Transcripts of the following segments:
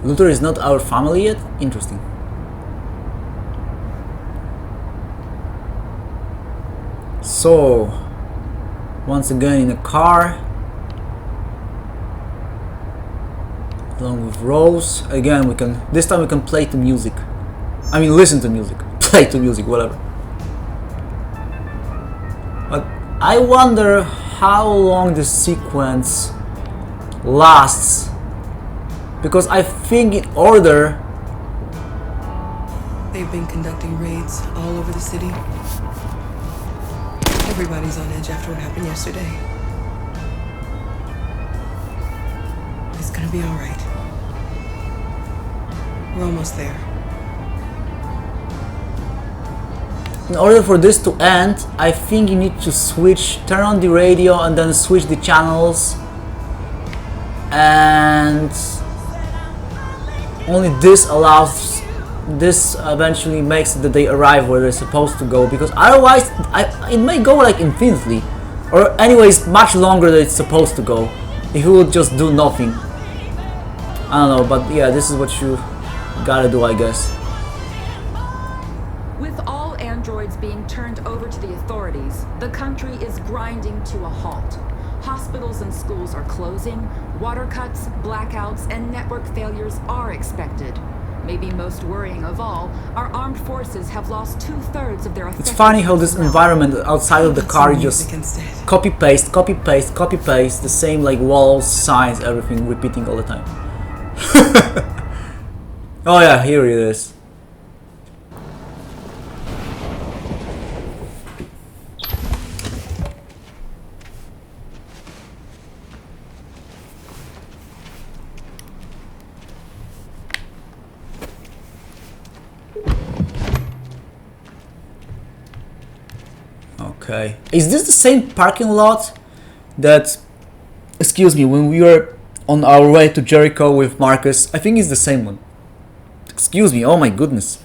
Luther is not our family yet? Interesting. So, once again in a car. Along with Rose. Again, this time we can play to music. I mean, listen to music. Play to music, whatever. But I wonder how long this sequence lasts. Because I think in order... They've been conducting raids all over the city. Everybody's on edge after what happened yesterday. It's gonna be all right. We're almost there. In order for this to end, I think you need to turn on the radio and then switch the channels. And only this eventually makes it that they arrive where they're supposed to go, because otherwise it may go like infinitely, or anyways much longer than it's supposed to go if you would just do nothing. I don't know, but yeah, this is what you gotta do, I guess. With all androids being turned over to the authorities, the country is grinding to a halt. Hospitals and schools are closing, water cuts, blackouts, and network failures are expected. Maybe most worrying of all, our armed forces have lost 2/3 of their effective. It's funny how this environment outside of the car just copy paste, copy paste, copy paste, the same like walls, signs, everything repeating all the time. Oh yeah, here it is. Okay, is this the same parking lot that, excuse me, when we were on our way to Jericho with Marcus? I think it's the same one. Excuse me, oh my goodness.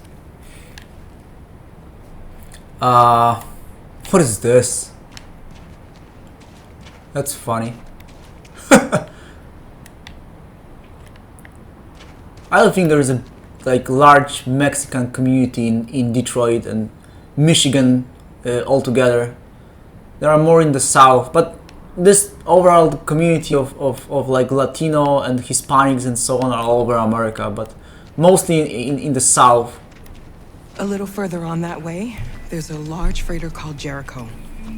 What is this? That's funny. I don't think there's a like large Mexican community in Detroit and Michigan altogether. There are more in the South, but this overall community of like Latino and Hispanics and so on are all over America, but mostly in the South. A little further on that way, there's a large freighter called Jericho.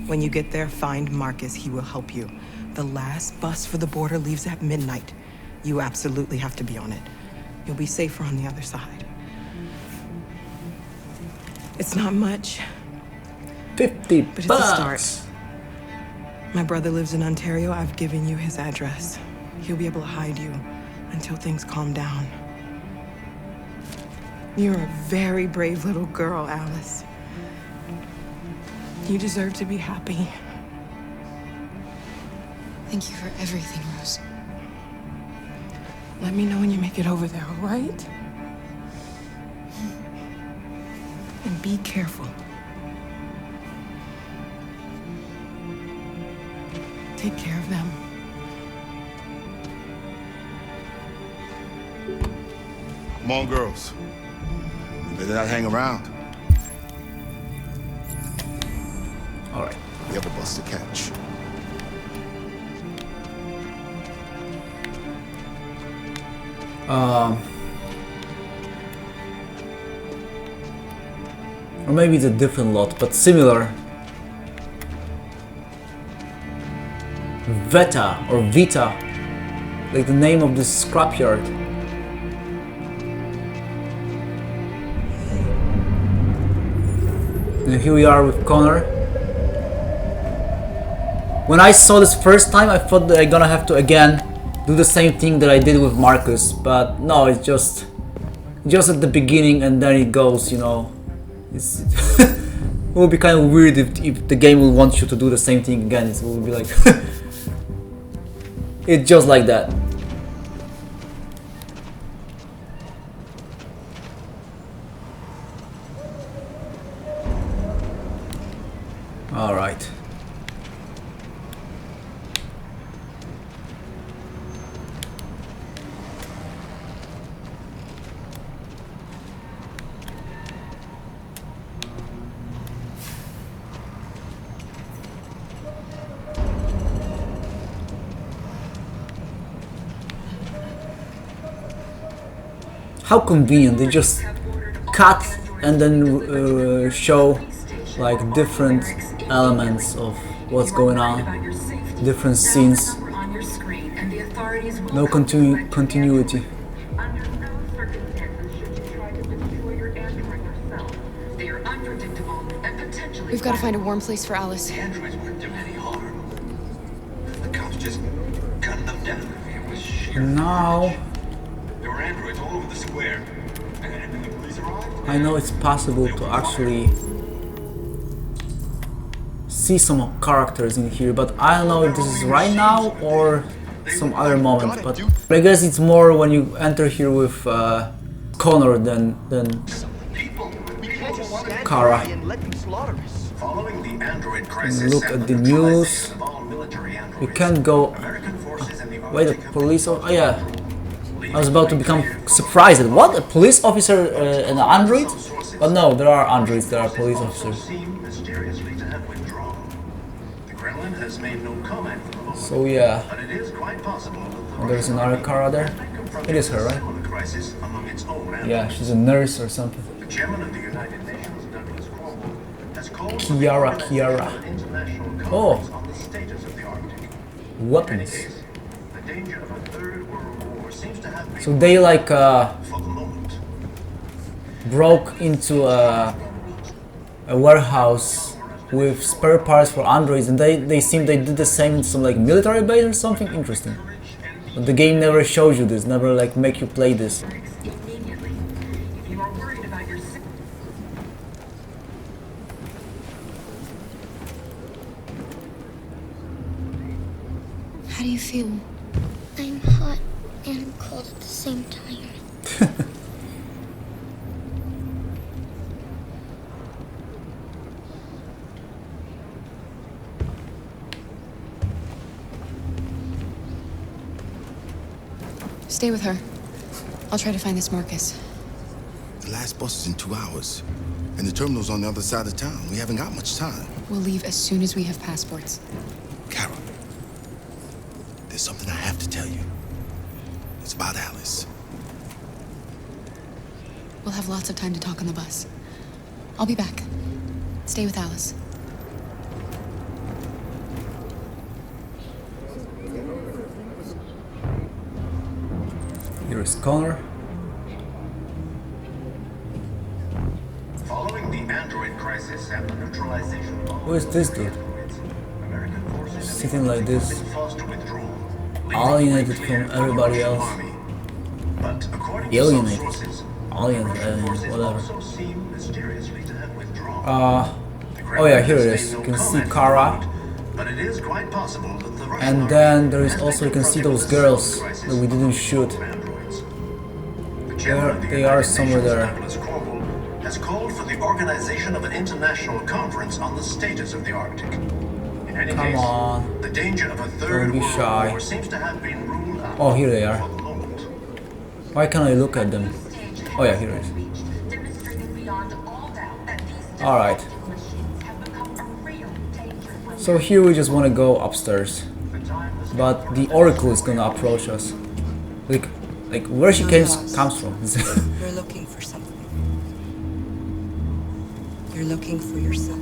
When you get there, find Marcus. He will help you. The last bus for the border leaves at midnight. You absolutely have to be on it. You'll be safer on the other side. It's not much, 50 but it's bucks. a start. My brother lives in Ontario. I've given you his address. He'll be able to hide you until things calm down. You're a very brave little girl, Alice. You deserve to be happy. Thank you for everything, Rose. Let me know when you make it over there, all right? And be careful. Take care of them. Come on, girls. You better not hang around. All right. We have a bus to catch. Or maybe it's a different lot, but similar. Veta or Vita, like the name of this scrapyard. And here we are with Connor. When I saw this first time, I thought that I'm gonna have to again do the same thing that I did with Marcus, but no, it's just at the beginning and then it goes, you know. It would be kind of weird if the game will want you to do the same thing again. It will be like it's just like that. All right. How convenient, they just cut and then show like different elements of what's going on, different scenes, no continuity. We've got to find a warm place for Alice. The androids weren't doing any harm. The cops just gunned them down. It was sheer. Now There were androids all over the square. And then the police arrived. I know it's possible to actually see some characters in here, but I don't know if this is right now or some other moment. But I guess it's more when you enter here with Connor than Kara. Following the android And crisis look and at the neutralization news. of all military androids, You can't go. American forces in the Wait, a Arctic police? Oh yeah. I was about to become surprised. What? A police officer and an android? But no, there are androids. There are police officers. seem mysteriously to have withdrawn. The Kremlin has made no comment for the moment, So yeah. but it is quite possible that the Oh, there's another Kara there. It is her, right? similar crisis among its own androids. Yeah, she's a nurse or something. The chairman of the United Nations, Douglas Cromwell, has called for Kiara, the Kiara. an international Oh. conference on the status of the Arctic. Weapons. The danger of a third world war seems to have been So they like for the moment. broke into a warehouse with spare parts for androids, and they seem they did the same in some like military base or something interesting. But the game never shows you this, never like make you play this. Immediately. If you are worried about your How do you feel? I'm hot and cold at the same time. Stay with her. I'll try to find this Marcus. The last bus is in 2 hours. And the terminal's on the other side of town. We haven't got much time. We'll leave as soon as we have passports. Carol, there's something I have to tell you. It's about Alice. We'll have lots of time to talk on the bus. I'll be back. Stay with Alice. Here is Connor. Following the android crisis and the neutralization of all Who is this dude? androids, American forces Sitting like this, have been forced to withdraw, leaving alienated quickly from the everybody Russian else. army. But according to Alienated. some sources, Alien, Russian forces whatever. also seem mysteriously to have withdrawn. The Oh yeah, here Kremlin it has is. made You no can see comment Kara. on it, but it is quite possible that the Russian And army then there is has also, been you can see confronted those with a girls similar crisis that we didn't among shoot. all androids. The chairman of the They are United somewhere Nations, there. Douglas Cromwell, has called for the organization of an international conference on the status of the Arctic. In any Come case, on. the danger of a Don't third be world shy. war seems to have been ruled out. Oh, here they are. For the moment. Why can't I look at them? Oh yeah, here it is. Alright. So here we just want to go upstairs. But the Oracle is gonna approach us. Like where she comes from. You're looking for something. You're looking for yourself.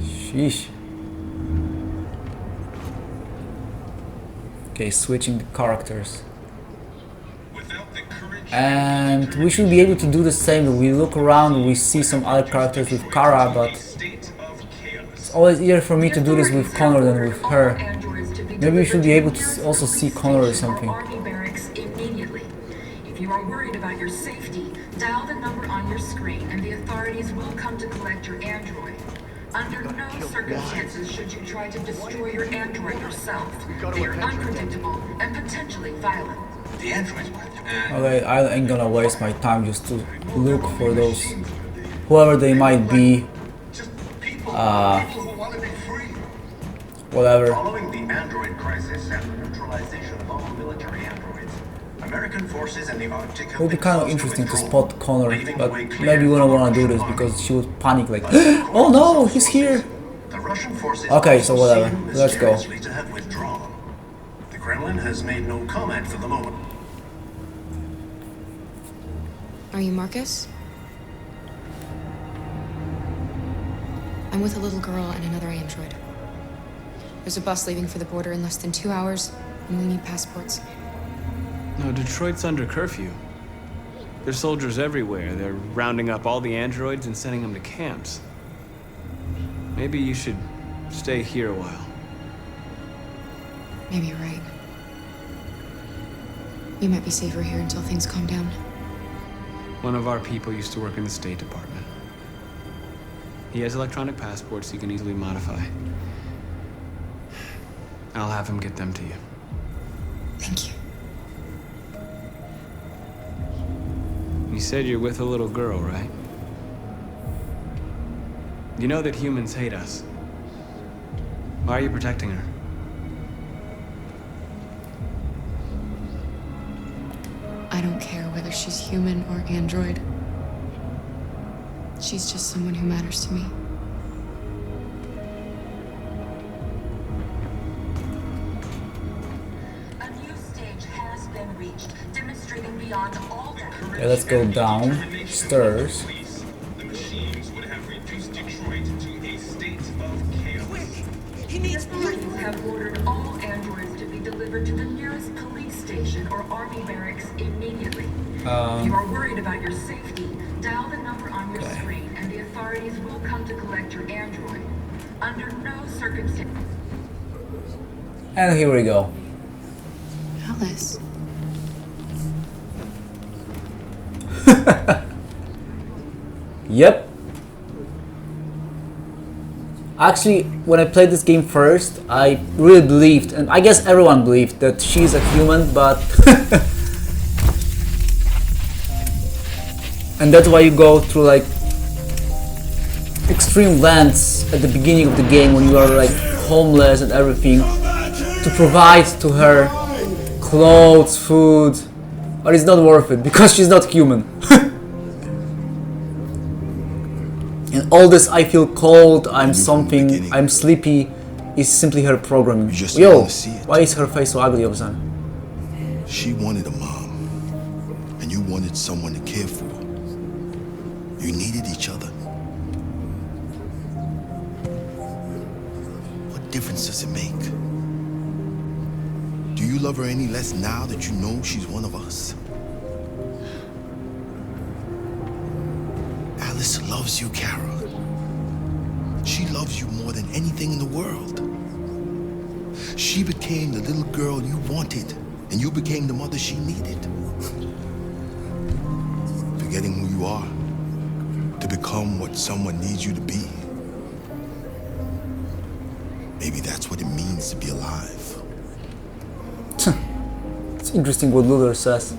Sheesh. Okay, switching the characters. And we should be able to do the same. We look around, we see some other characters with Kara, but it's always easier for me to do this with Connor than with her. Maybe we should be able to also see Connor or something. Army barracks immediately. If you are worried about your safety, dial the number on your screen and the authorities will come to collect your android. Under no circumstances should you try to destroy your android yourself. They are unpredictable and potentially violent. The androids weren't doing Okay, I ain't gonna waste my time just to look for those, whoever they might be, people who want to be free. whatever. Following the android crisis and the neutralization of all military androids, American forces in the Arctic have It would be been kind of forced to interesting to withdraw, spot Connor, leaving but the way clear maybe we for don't the want to do Russian this because army. she would panic like, But according oh to no, some he's sources, here! The Russian forces Okay, so also whatever. seem Let's go. mysteriously to have withdrawn. The Kremlin has made no comment for the moment. Are you Marcus? I'm with a little girl and another android. There's a bus leaving for the border in less than 2 hours, and we need passports. No, Detroit's under curfew. There's soldiers everywhere. They're rounding up all the androids and sending them to camps. Maybe you should stay here a while. Maybe you're right. You might be safer here until things calm down. One of our people used to work in the State Department. He has electronic passports he can easily modify. I'll have him get them to you. Thank you. You said you're with a little girl, right? You know that humans hate us. Why are you protecting her? I don't care whether she's human or android. She's just someone who matters to me. A new stage has been reached, demonstrating beyond all that. Okay, let's go downstairs. The machines would have reduced Detroit to a state of chaos. The authorities have ordered all androids to be delivered to the nearest police station or army barracks immediately. If you are worried about your safety, dial the number on your screen and the authorities will come to collect your android. Under no circumstance. And here we go. Alice. Yep. Actually, when I played this game first, I really believed, and I guess everyone believed, that she's a human, but... and that's why you go through like extreme lengths at the beginning of the game when you are like homeless and everything to provide to her clothes, food, but it's not worth it because she's not human. And all this I feel cold, I'm something, I'm sleepy is simply her programming. Yo, why is her face so ugly all of a sudden? She wanted a mom, and you wanted someone to care for. You needed each other. What difference does it make? Do you love her any less now that you know she's one of us? Alice loves you, Kara. She loves you more than anything in the world. She became the little girl you wanted, and you became the mother she needed. Forgetting who you are to become what someone needs you to be. Maybe that's what it means to be alive. It's interesting what Luther says.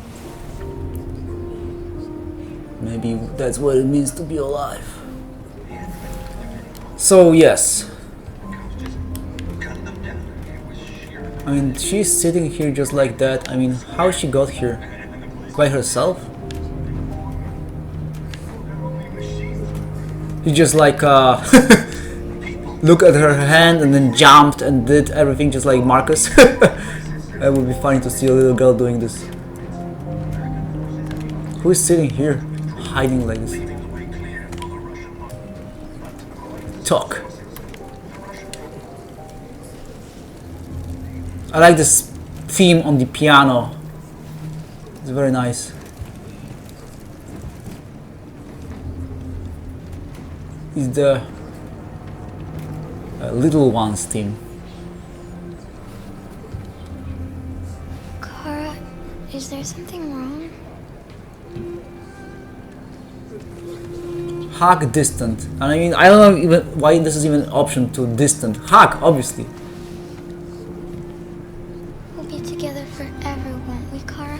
Maybe that's what it means to be alive. So yes, I mean, she's sitting here just like that. I mean, how she got here? By herself? She just like look at her hand and then jumped and did everything just like Marcus. It would be funny to see a little girl doing this. Who is sitting here, hiding like this? Talk. I like this theme on the piano. It's very nice. It's the Little Ones theme. Kara, is there something wrong? Hug distant. And I mean, I don't know even why this is even an option to distant. Hug, obviously. We'll be together forever, won't we, Kara?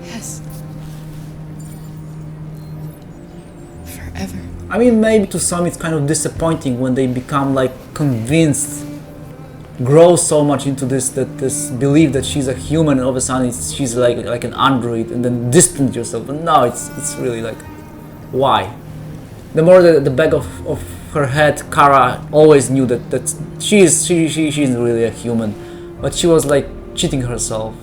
Yes. Forever. I mean, maybe to some it's kind of disappointing when they become like convinced, grow so much into this belief that she's a human, and all of a sudden she's like an android, and then distant yourself. But no, it's really like, why? The more the bag of her head, Kara always knew that she isn't really a human, but she was like cheating herself.